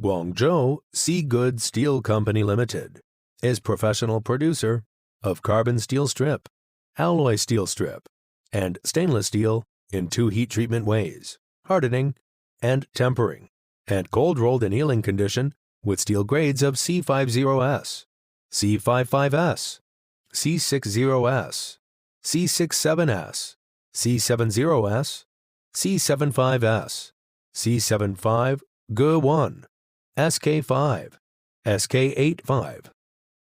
Guangzhou Cgood Steel Company Limited is professional producer of carbon steel strip, alloy steel strip, and stainless steel in 2 heat treatment ways, hardening and tempering, and cold-rolled annealing condition with steel grades of C50S, C55S, C60S, C67S, C70S, C75S, C75 G1, SK5, SK85,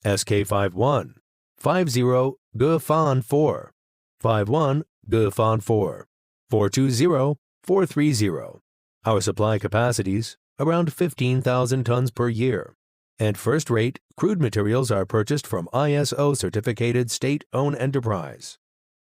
SK51, 50 Gfon 4, 51 Gfon 4, 420, 430. Our supply capacities around 15,000 tons per year, and first-rate crude materials are purchased from ISO-certificated state-owned enterprise.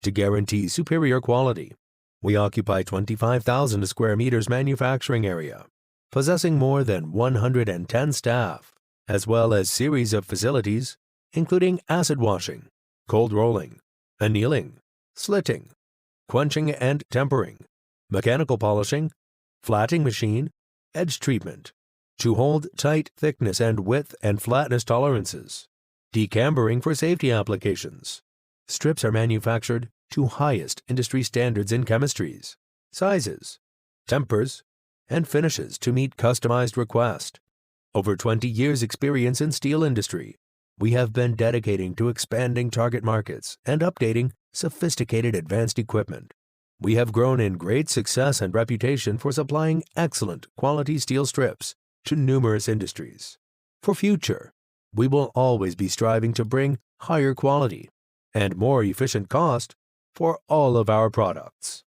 To guarantee superior quality, we occupy 25,000 square meters manufacturing area, possessing more than 110 staff, as well as series of facilities including acid washing, cold rolling, annealing, slitting, quenching and tempering, mechanical polishing, flatting machine, edge treatment, to hold tight thickness and width and flatness tolerances, decambering for safety applications. Strips are manufactured to highest industry standards in chemistries, sizes, tempers, and finishes to meet customized requests. Over 20 years' experience in steel industry, we have been dedicating to expanding target markets and updating sophisticated advanced equipment. We have grown in great success and reputation for supplying excellent quality steel strips to numerous industries. For future, we will always be striving to bring higher quality and more efficient cost for all of our products.